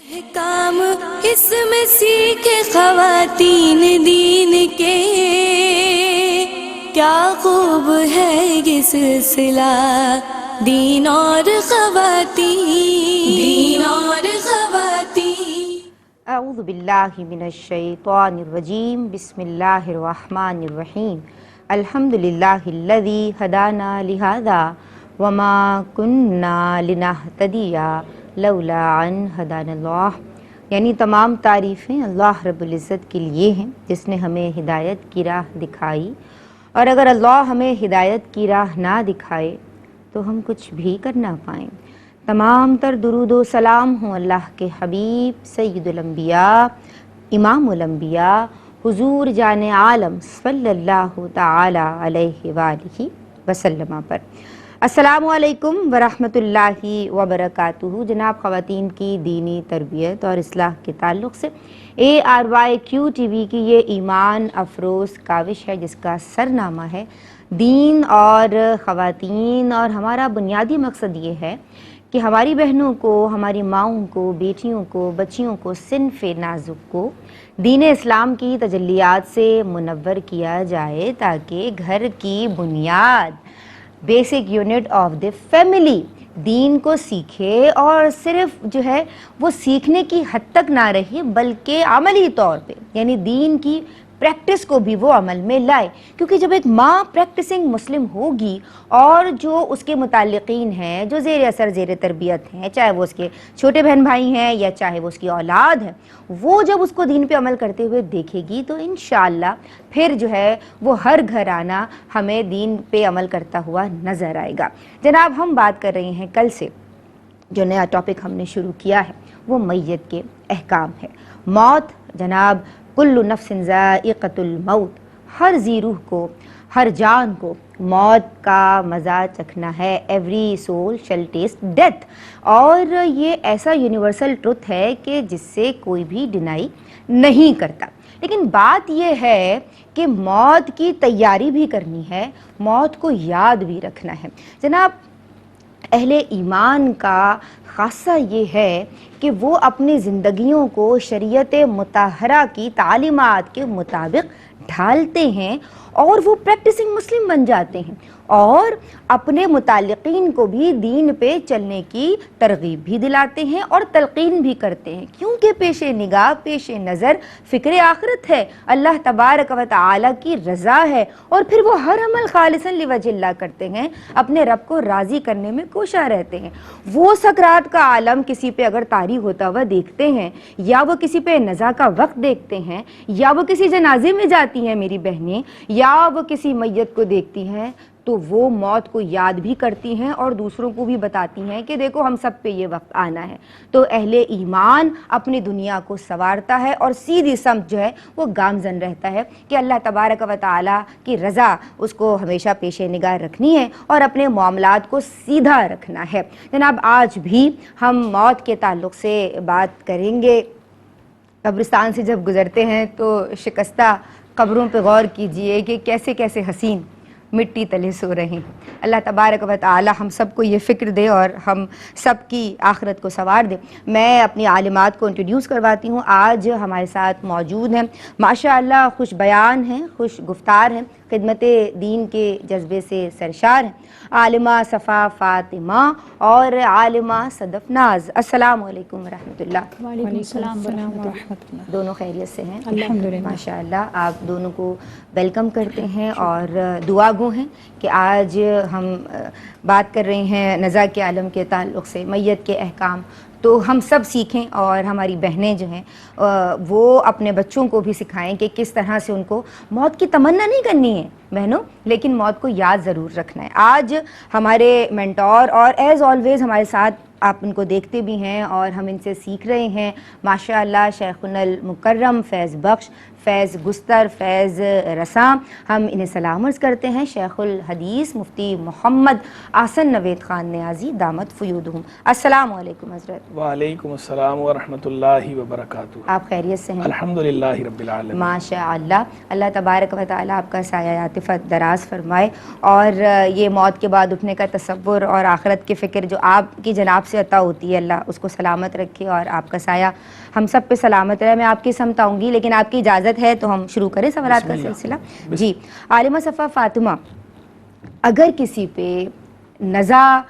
احکام اس میں سیکھے خواتین دین کے، کیا خوب ہے یہ سلسلہ دین اور خواتین اعوذ باللہ من الشیطان الرجیم، بسم اللہ الرحمن الرحیم، الحمدللہ الذی ہدانا لہذا وما کننا لنہتدی لولا ان ہدانا اللہ۔ یعنی تمام تعریفیں اللہ رب العزت کے لیے ہیں جس نے ہمیں ہدایت کی راہ دکھائی، اور اگر اللہ ہمیں ہدایت کی راہ نہ دکھائے تو ہم کچھ بھی کر نہ پائیں۔ تمام تر درود و سلام ہوں اللہ کے حبیب سید الانبیاء امام الانبیاء حضور جان عالم صلی اللہ تعالی علیہ وآلہ وسلم پر۔ السلام علیکم ورحمۃ اللہ وبرکاتہ۔ جناب، خواتین کی دینی تربیت اور اصلاح کے تعلق سے ARYQ TV کی یہ ایمان افروز کاوش ہے جس کا سرنامہ ہے دین اور خواتین، اور ہمارا بنیادی مقصد یہ ہے کہ ہماری بہنوں کو، ہماری ماؤں کو، بیٹیوں کو، بچیوں کو، صنف نازک کو دین اسلام کی تجلیات سے منور کیا جائے تاکہ گھر کی بنیاد، basic unit of the family دین کو سیکھے، اور صرف جو ہے وہ سیکھنے کی حد تک نہ رہے بلکہ عملی طور پہ یعنی دین کی پریکٹس کو بھی وہ عمل میں لائے، کیونکہ جب ایک ماں پریکٹسنگ مسلم ہوگی اور جو اس کے متعلقین ہیں، جو زیر اثر زیر تربیت ہیں، چاہے وہ اس کے چھوٹے بہن بھائی ہیں یا چاہے وہ اس کی اولاد ہے، وہ جب اس کو دین پہ عمل کرتے ہوئے دیکھے گی تو انشاءاللہ پھر جو ہے وہ ہر گھرانہ ہمیں دین پہ عمل کرتا ہوا نظر آئے گا۔ جناب، ہم بات کر رہے ہیں کل سے جو نیا ٹاپک ہم نے شروع کیا ہے وہ میت کے احکام ہے۔ موت جناب، کل نفس ذائقۃ الموت، ہر ذی روح کو، ہر جان کو موت کا مزہ چکھنا ہے۔ ایوری سول شل ٹیسٹ ڈیتھ، اور یہ ایسا یونیورسل ٹروتھ ہے کہ جس سے کوئی بھی ڈینائی نہیں کرتا۔ لیکن بات یہ ہے کہ موت کی تیاری بھی کرنی ہے، موت کو یاد بھی رکھنا ہے۔ جناب، اہل ایمان کا خاصہ یہ ہے کہ وہ اپنی زندگیوں کو شریعت مطہرہ کی تعلیمات کے مطابق ڈھالتے ہیں اور وہ پریکٹسنگ مسلم بن جاتے ہیں، اور اپنے متعلقین کو بھی دین پہ چلنے کی ترغیب بھی دلاتے ہیں اور تلقین بھی کرتے ہیں، کیونکہ پیش نگاہ، پیش نظر فکر آخرت ہے، اللہ تبارک و تعالی کی رضا ہے، اور پھر وہ ہر عمل خالصاً لوجہ اللہ کرتے ہیں، اپنے رب کو راضی کرنے میں کوشاں رہتے ہیں۔ وہ سکرات کا عالم کسی پہ اگر طاری ہوتا ہوا دیکھتے ہیں، یا وہ کسی پہ نزا کا وقت دیکھتے ہیں، یا وہ کسی جنازے میں جاتی ہیں میری بہنیں، یا وہ کسی میت کو دیکھتی ہیں، تو وہ موت کو یاد بھی کرتی ہیں اور دوسروں کو بھی بتاتی ہیں کہ دیکھو ہم سب پہ یہ وقت آنا ہے۔ تو اہل ایمان اپنی دنیا کو سنوارتا ہے اور سیدھی سمت جو ہے وہ گامزن رہتا ہے کہ اللہ تبارک و تعالی کی رضا اس کو ہمیشہ پیش نگاہ رکھنی ہے اور اپنے معاملات کو سیدھا رکھنا ہے۔ جناب، آج بھی ہم موت کے تعلق سے بات کریں گے۔ قبرستان سے جب گزرتے ہیں تو شکستہ قبروں پہ غور کیجئے کہ کیسے کیسے حسین مٹی تلے سو رہے ہیں۔ اللہ تبارک و تعالی ہم سب کو یہ فکر دے اور ہم سب کی آخرت کو سنوار دے۔ میں اپنی عالمات کو انٹروڈیوس کرواتی ہوں۔ آج ہمارے ساتھ موجود ہیں، ماشاءاللہ خوش بیان ہیں، خوش گفتار ہیں، خدمت دین کے جذبے سے سرشار ہیں، عالمہ صفا فاطمہ اور عالمہ صدف ناز۔ السلام علیکم ورحمۃ اللہ۔ وعلیکم السلام ورحمۃ اللہ۔ دونوں خیریت سے ہیں؟ الحمدللہ۔ ماشاءاللہ، آپ دونوں کو ویلکم کرتے ہیں اور دعا گو ہیں کہ آج ہم بات کر رہے ہیں نزا کے عالم کے تعلق سے، میت کے احکام، تو ہم سب سیکھیں اور ہماری بہنیں جو ہیں وہ اپنے بچوں کو بھی سکھائیں کہ کس طرح سے ان کو موت کی تمنا نہیں کرنی ہے بہنوں، لیکن موت کو یاد ضرور رکھنا ہے۔ آج ہمارے مینٹور اور ایز آلویز ہمارے ساتھ آپ ان کو دیکھتے بھی ہیں اور ہم ان سے سیکھ رہے ہیں، ماشاءاللہ شیخنا المکرم فیض بخش، فیض گستر، فیض رساں، ہم انہیں سلام عرض کرتے ہیں۔ شیخ الحدیث مفتی محمد احسن نوید خان نیازی دامت فیودہم۔ السلام علیکم حضرت۔ وعلیکم السلام ورحمۃ اللہ وبرکاتہ۔ آپ خیریت سے ہیں؟ الحمدللہ رب العالمین۔ ماشاءاللہ، اللہ تبارک و تعالیٰ آپ کا سایہ عاطفت دراز فرمائے، اور یہ موت کے بعد اٹھنے کا تصور اور آخرت کی فکر جو آپ کی جناب سے عطا ہوتی ہے، اللہ اس کو سلامت رکھے اور آپ کا سایہ ہم سب پہ سلامت رہے۔ میں آپ کی سمت آؤں گی، لیکن آپ کی اجازت ہے تو ہم شروع کریں سوالات کا سلسلہ۔ جی عالمہ صفا فاطمہ، اگر کسی پہ نزا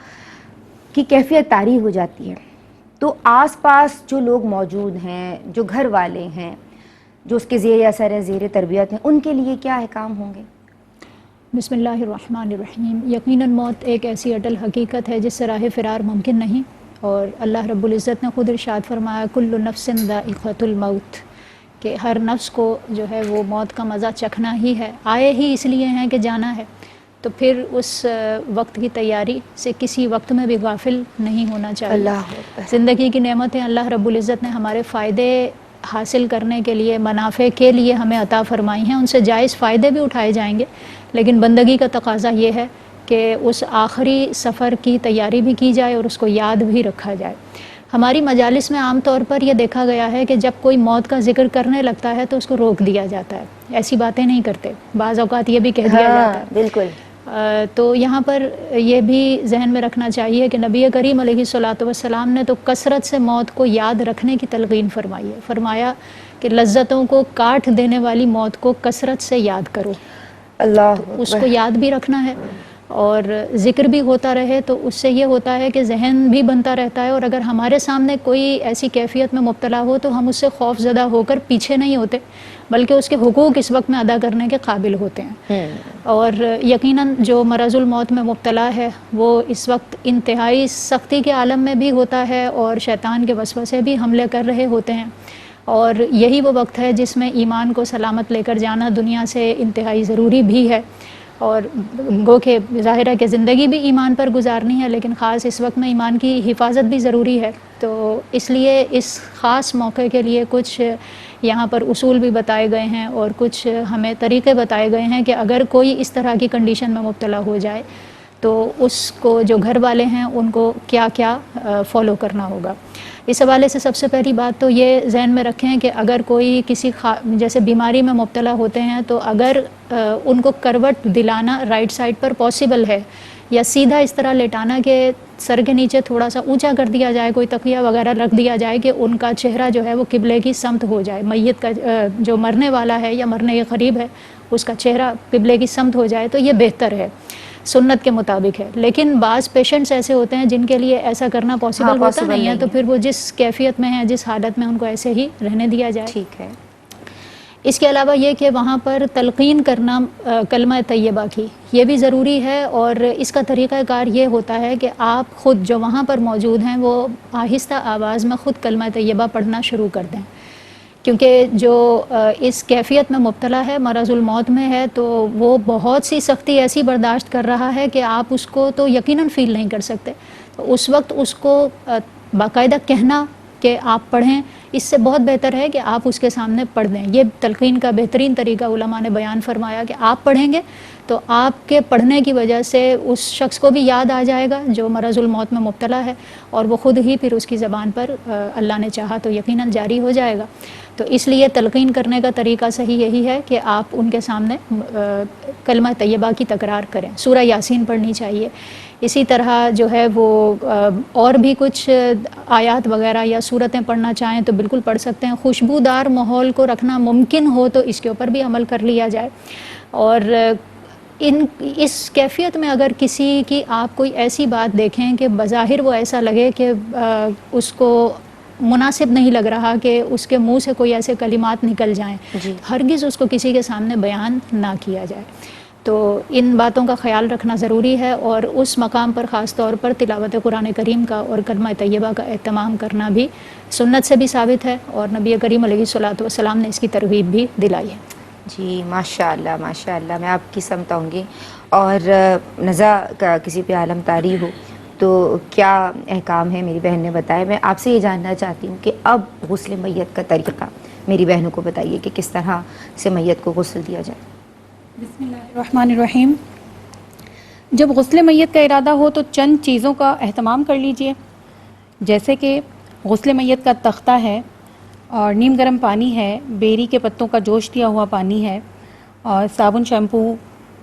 کی کیفیت طاری ہو جاتی ہے تو آس پاس جو لوگ موجود ہیں، جو گھر والے ہیں، جو اس کے زیر اثر ہیں، زیر تربیت ہیں، ان کے لیے کیا احکام ہوں گے؟ بسم اللہ الرحمن الرحیم۔ یقیناً موت ایک ایسی اٹل حقیقت ہے جس سے راہ فرار ممکن نہیں، اور اللہ رب العزت نے خود ارشاد فرمایا کل نفس ذائقۃ الموت، کہ ہر نفس کو جو ہے وہ موت کا مزہ چکھنا ہی ہے، آئے ہی اس لیے ہیں کہ جانا ہے۔ تو پھر اس وقت کی تیاری سے کسی وقت میں بھی غافل نہیں ہونا چاہیے۔ اللہ اکبر۔ زندگی کی نعمتیں اللہ رب العزت نے ہمارے فائدے حاصل کرنے کے لیے، منافع کے لیے ہمیں عطا فرمائی ہیں، ان سے جائز فائدے بھی اٹھائے جائیں گے، لیکن بندگی کا تقاضا یہ ہے کہ اس آخری سفر کی تیاری بھی کی جائے اور اس کو یاد بھی رکھا جائے۔ ہماری مجالس میں عام طور پر یہ دیکھا گیا ہے کہ جب کوئی موت کا ذکر کرنے لگتا ہے تو اس کو روک دیا جاتا ہے، ایسی باتیں نہیں کرتے، بعض اوقات یہ بھی کہہ دیا جاتا ہے۔ بالکل۔ تو یہاں پر یہ بھی ذہن میں رکھنا چاہیے کہ نبی کریم علیہ الصلاۃ والسلام نے تو کثرت سے موت کو یاد رکھنے کی تلقین فرمائی ہے، فرمایا کہ لذتوں کو کاٹ دینے والی موت کو کثرت سے یاد کرو۔ اللہ اس کو یاد بھی رکھنا ہے اور ذکر بھی ہوتا رہے، تو اس سے یہ ہوتا ہے کہ ذہن بھی بنتا رہتا ہے، اور اگر ہمارے سامنے کوئی ایسی کیفیت میں مبتلا ہو تو ہم اس سے خوف زدہ ہو کر پیچھے نہیں ہوتے، بلکہ اس کے حقوق اس وقت میں ادا کرنے کے قابل ہوتے ہیں۔ اور یقیناً جو مرض الموت میں مبتلا ہے وہ اس وقت انتہائی سختی کے عالم میں بھی ہوتا ہے، اور شیطان کے وسوسے بھی حملے کر رہے ہوتے ہیں، اور یہی وہ وقت ہے جس میں ایمان کو سلامت لے کر جانا دنیا سے انتہائی ضروری بھی ہے، اور گو کہ ظاہر ہے کہ زندگی بھی ایمان پر گزارنی ہے، لیکن خاص اس وقت میں ایمان کی حفاظت بھی ضروری ہے۔ تو اس لیے اس خاص موقع کے لیے کچھ یہاں پر اصول بھی بتائے گئے ہیں اور کچھ ہمیں طریقے بتائے گئے ہیں کہ اگر کوئی اس طرح کی کنڈیشن میں مبتلا ہو جائے تو اس کو جو گھر والے ہیں ان کو کیا کیا فالو کرنا ہوگا۔ اس حوالے سے سب سے پہلی بات تو یہ ذہن میں رکھیں کہ اگر کوئی کسی جیسے بیماری میں مبتلا ہوتے ہیں تو اگر ان کو کروٹ دلانا رائٹ سائڈ پر پاسبل ہے، یا سیدھا اس طرح لیٹانا کہ سر کے نیچے تھوڑا سا اونچا کر دیا جائے، کوئی تکیہ وغیرہ رکھ دیا جائے کہ ان کا چہرہ جو ہے وہ قبلے کی سمت ہو جائے، میت کا جو مرنے والا ہے یا مرنے کے قریب ہے اس کا چہرہ قبلے کی سمت ہو جائے، تو یہ بہتر ہے، سنت کے مطابق ہے۔ لیکن بعض پیشنٹس ایسے ہوتے ہیں جن کے لیے ایسا کرنا پاسبل ہوتا نہیں ہے، تو پھر وہ جس کیفیت میں ہیں، جس حالت میں، ان کو ایسے ہی رہنے دیا جائے۔ ٹھیک ہے۔ اس کے علاوہ یہ کہ وہاں پر تلقین کرنا کلمہ طیبہ کی، یہ بھی ضروری ہے، اور اس کا طریقہ کار یہ ہوتا ہے کہ آپ خود جو وہاں پر موجود ہیں وہ آہستہ آواز میں خود کلمہ طیبہ پڑھنا شروع کر دیں، کیونکہ جو اس کیفیت میں مبتلا ہے، مرض الموت میں ہے، تو وہ بہت سی سختی ایسی برداشت کر رہا ہے کہ آپ اس کو تو یقیناً فیل نہیں کر سکتے۔ تو اس وقت اس کو باقاعدہ کہنا کہ آپ پڑھیں، اس سے بہت بہتر ہے کہ آپ اس کے سامنے پڑھ دیں۔ یہ تلقین کا بہترین طریقہ علماء نے بیان فرمایا کہ آپ پڑھیں گے تو آپ کے پڑھنے کی وجہ سے اس شخص کو بھی یاد آ جائے گا جو مرض الموت میں مبتلا ہے، اور وہ خود ہی پھر اس کی زبان پر اللہ نے چاہا تو یقیناً جاری ہو جائے گا۔ تو اس لیے تلقین کرنے کا طریقہ صحیح یہی ہے کہ آپ ان کے سامنے کلمہ طیبہ کی تکرار کریں، سورہ یاسین پڑھنی چاہیے۔ اسی طرح جو ہے وہ اور بھی کچھ آیات وغیرہ یا سورتیں پڑھنا چاہیں تو بالکل پڑھ سکتے ہیں۔ خوشبودار ماحول کو رکھنا ممکن ہو تو اس کے اوپر بھی عمل کر لیا جائے، اور اس کیفیت میں اگر کسی کی آپ کوئی ایسی بات دیکھیں کہ بظاہر وہ ایسا لگے کہ اس کو مناسب نہیں لگ رہا کہ اس کے منہ سے کوئی ایسے کلمات نکل جائیں، ہرگز اس کو کسی کے سامنے بیان نہ کیا جائے۔ تو ان باتوں کا خیال رکھنا ضروری ہے، اور اس مقام پر خاص طور پر تلاوت قرآن کریم کا اور کلمہ طیبہ کا اہتمام کرنا بھی سنت سے بھی ثابت ہے، اور نبی کریم علیہ الصلاۃ والسلام نے اس کی ترغیب بھی دلائی ہے۔ جی ماشاء اللہ ماشاء اللہ، میں آپ کی سمت آؤں گی۔ اور نزا کا کسی پہ عالم طاری ہو تو کیا احکام ہے، میری بہن نے بتایا۔ میں آپ سے یہ جاننا چاہتی ہوں کہ اب غسل میت کا طریقہ میری بہنوں کو بتائیے کہ کس طرح سے میت کو غسل دیا جائے۔ بسم اللہ الرحمن الرحیم۔ جب غسل میت کا ارادہ ہو تو چند چیزوں کا اہتمام کر لیجئے، جیسے کہ غسل میت کا تختہ ہے، اور نیم گرم پانی ہے، بیری کے پتوں کا جوش دیا ہوا پانی ہے، اور صابن، شیمپو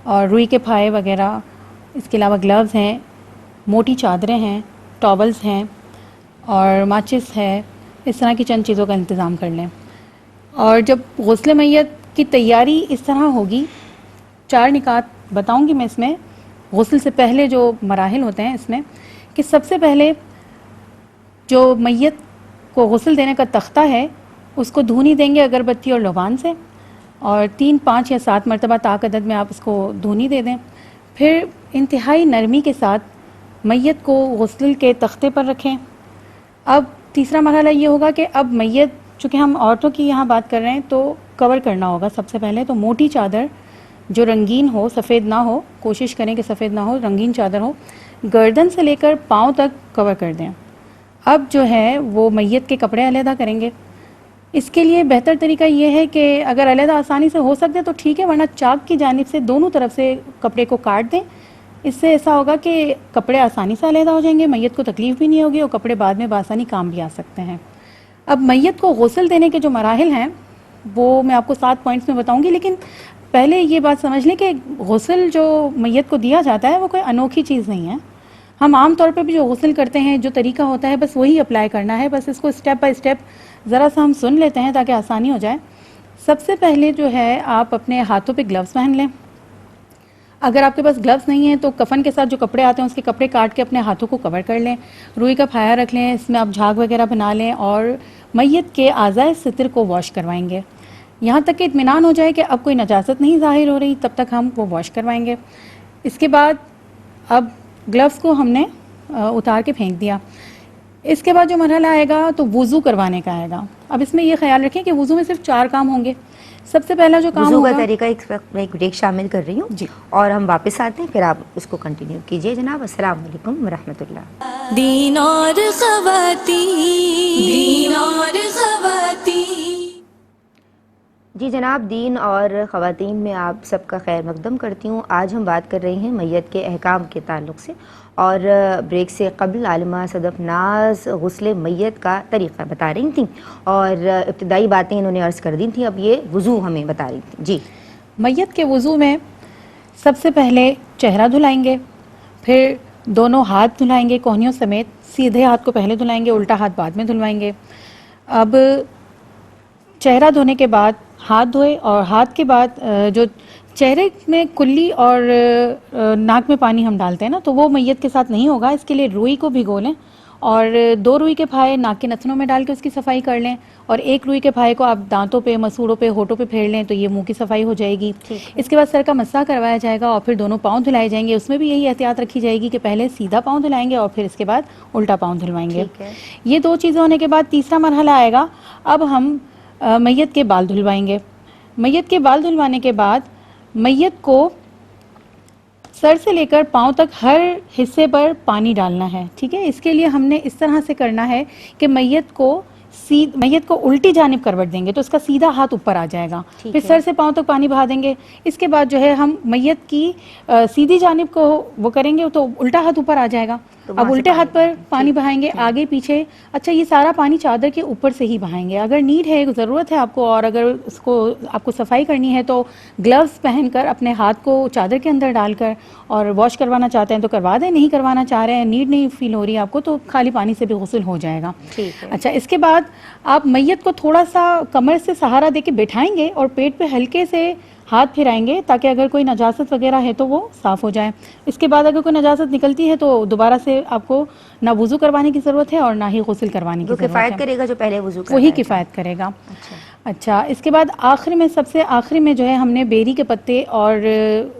اور روئی کے پھائے وغیرہ، اس کے علاوہ گلوز ہیں، موٹی چادریں ہیں، ٹاولز ہیں، اور ماچس ہے، اس طرح کی چند چیزوں کا انتظام کر لیں. اور جب غسل میت کی تیاری اس طرح ہوگی، 4 نکات بتاؤں گی میں اس میں. غسل سے پہلے جو مراحل ہوتے ہیں اس میں، کہ سب سے پہلے جو میت کو غسل دینے کا تختہ ہے اس کو دھونی دیں گے اگربتی اور لوبان سے، اور 3، 5 یا 7 مرتبہ طاق عدد میں آپ اس کو دھونی دے دیں. پھر انتہائی نرمی کے ساتھ میت کو غسل کے تختے پر رکھیں. اب تیسرا مرحلہ یہ ہوگا کہ اب میت، چونکہ ہم عورتوں کی یہاں بات کر رہے ہیں، تو کور کرنا ہوگا سب سے پہلے. تو موٹی چادر جو رنگین ہو، سفید نہ ہو، کوشش کریں کہ سفید نہ ہو، رنگین چادر ہو، گردن سے لے کر پاؤں تک کور کر دیں. اب جو ہے وہ میت کے کپڑے علیحدہ کریں گے. اس کے لیے بہتر طریقہ یہ ہے کہ اگر علیحدہ آسانی سے ہو سکتے تو ٹھیک ہے، ورنہ چاک کی جانب سے دونوں طرف سے کپڑے کو کاٹ دیں. اس سے ایسا ہوگا کہ کپڑے آسانی سے علیحدہ ہو جائیں گے، میت کو تکلیف بھی نہیں ہوگی اور کپڑے بعد میں بآسانی کام بھی آ سکتے ہیں. اب میت کو غسل دینے کے جو مراحل ہیں وہ میں آپ کو 7 پوائنٹس میں بتاؤں گی، لیکن پہلے یہ بات سمجھ لیں کہ غسل جو میت کو دیا جاتا ہے وہ کوئی انوکھی چیز نہیں ہے. ہم عام طور پہ بھی جو غسل کرتے ہیں، جو طریقہ ہوتا ہے بس وہی اپلائی کرنا ہے. بس اس کو اسٹیپ بائی اسٹیپ ذرا سا ہم سن لیتے ہیں تاکہ آسانی ہو جائے. سب سے پہلے جو ہے آپ اپنے ہاتھوں پہ گلوز پہن لیں. اگر آپ کے پاس گلوز نہیں ہیں تو کفن کے ساتھ جو کپڑے آتے ہیں اس کے کپڑے کاٹ کے اپنے ہاتھوں کو کور کر لیں. روئی کا پھایا رکھ لیں، اس میں آپ جھاگ وغیرہ بنا لیں اور میت کے اعضائے ستر کو واش کروائیں گے. یہاں تک کہ اطمینان ہو جائے کہ اب کوئی نجاست نہیں ظاہر ہو رہی، تب تک ہم وہ واش کروائیں گے. اس کے بعد اب گلوز کو ہم نے اتار کے پھینک دیا. اس کے بعد جو مرحلہ آئے گا تو وضو کروانے کا آئے گا. اب اس میں یہ خیال رکھیں کہ وضو میں صرف 4 کام ہوں گے. سب سے پہلا جو کام وضو کا ہوگا، طریقہ ایک بریک شامل کر رہی ہوں جی، اور ہم واپس آتے ہیں، پھر آپ اس کو کنٹینیو کیجئے. جناب السلام علیکم ورحمۃ اللہ. دین اور خواتین، دین اور خواتین. جی جناب، دین اور خواتین میں آپ سب کا خیر مقدم کرتی ہوں. آج ہم بات کر رہی ہیں میت کے احکام کے تعلق سے، اور بریک سے قبل عالمہ صدف ناز غسل میت کا طریقہ بتا رہی تھیں اور ابتدائی باتیں انہوں نے عرض کر دی تھیں. اب یہ وضو ہمیں بتا رہی تھیں. جی، میت کے وضو میں سب سے پہلے چہرہ دھلائیں گے، پھر دونوں ہاتھ دھلائیں گے کوہنیوں سمیت. سیدھے ہاتھ کو پہلے دھلائیں گے، الٹا ہاتھ بعد میں دھلوائیں گے. اب چہرہ دھونے کے بعد ہاتھ دھوئے، اور ہاتھ کے بعد جو چہرے میں کلی اور ناک میں پانی ہم ڈالتے ہیں نا، تو وہ میت کے ساتھ نہیں ہوگا. اس کے لیے روئی کو بھگو لیں اور 2 روئی کے پھائے ناک کے نتنوں میں ڈال کے اس کی صفائی کر لیں، اور 1 روئی کے پھائے کو آپ دانتوں پہ، مسوڑوں پہ، ہونٹوں پہ پھیر لیں تو یہ منہ کی صفائی ہو جائے گی. اس کے بعد سر کا مسح کروایا جائے گا اور پھر دونوں پاؤں دھلائے جائیں گے. اس میں بھی یہی احتیاط رکھی جائے گی کہ پہلے سیدھا پاؤں دھلائیں گے اور پھر اس کے بعد الٹا پاؤں دھلوائیں گے. یہ 2 چیزیں ہونے کے بعد تیسرا مرحلہ آئے گا. اب ہم میت کے بال دھلوائیں گے. میت کے بال دھلوانے کے بعد میت کو سر سے لے کر پاؤں تک ہر حصے پر پانی ڈالنا ہے. ٹھیک ہے، اس کے لیے ہم نے اس طرح سے کرنا ہے کہ میت کو الٹی جانب کروٹ دیں گے تو اس کا سیدھا ہاتھ اوپر آ جائے گا. پھر سر سے پاؤں تک پانی بہا دیں گے. اس کے بعد جو ہے ہم میت کی سیدھی جانب کو وہ کریں گے تو الٹا ہاتھ اوپر آ جائے گا. اب الٹے ہاتھ پر پانی بہائیں گے آگے پیچھے. اچھا، یہ سارا پانی چادر کے اوپر سے ہی بہائیں گے. اگر نیڈ ہے، ضرورت ہے آپ کو، اور اگر اس کو آپ کو صفائی کرنی ہے تو گلوز پہن کر اپنے ہاتھ کو چادر کے اندر ڈال کر اور واش کروانا چاہتے ہیں تو کروا دیں. نہیں کروانا چاہ رہے ہیں، نیڈ نہیں فیل ہو رہی ہے آپ کو، تو خالی پانی سے بھی غسل ہو جائے گا. اچھا، اس کے بعد آپ میت کو تھوڑا سا کمر سے سہارا دے کے بٹھائیں گے اور پیٹ پہ ہلکے سے ہاتھ پھرائیں گے تاکہ اگر کوئی نجاست وغیرہ ہے تو وہ صاف ہو جائے. اس کے بعد اگر کوئی نجاست نکلتی ہے تو دوبارہ سے آپ کو نہ وضو کروانے کی ضرورت ہے اور نہ ہی غسل کروانے کی ضرورت ہے. کفایت کرے گا جو پہلے وضو وہی کفایت کرے گا. اچھا، اس کے بعد آخر میں، سب سے آخری میں جو ہے ہم نے بیری کے پتے اور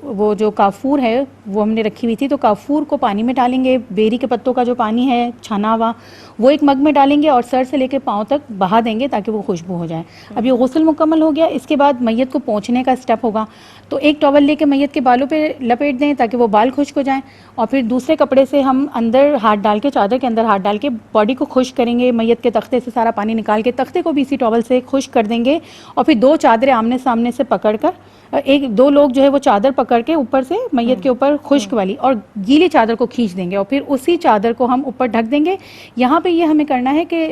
وہ جو کافور ہے وہ ہم نے رکھی ہوئی تھی، تو کافور کو پانی میں ڈالیں گے. بیری کے پتوں کا جو پانی ہے چھنا ہوا وہ ایک مگ میں ڈالیں گے اور سر سے لے کے پاؤں تک بہا دیں گے تاکہ وہ خوشبو ہو جائے. اب یہ غسل مکمل ہو گیا. اس کے بعد میت کو پونچھنے کا اسٹیپ ہوگا. تو ایک ٹاول لے کے میت کے بالوں پہ لپیٹ دیں تاکہ وہ بال خشک ہو جائیں، اور پھر دوسرے کپڑے سے ہم اندر ہاتھ ڈال کے، چادر کے اندر ہاتھ ڈال کے باڈی کو خشک کریں گے. میت کے تختے سے سارا پانی نکال کے تختے کو بھی اسی ٹاول سے خشک کر دیں گے، اور پھر 2 چادریں آمنے سامنے سے پکڑ کر 2 لوگ جو ہے وہ چادر پکڑ کے اوپر سے میت کے اوپر خشک والی اور گیلی چادر کو کھینچ دیں گے، اور پھر اسی چادر کو ہم اوپر ڈھک دیں گے. یہاں پہ یہ ہمیں کرنا ہے کہ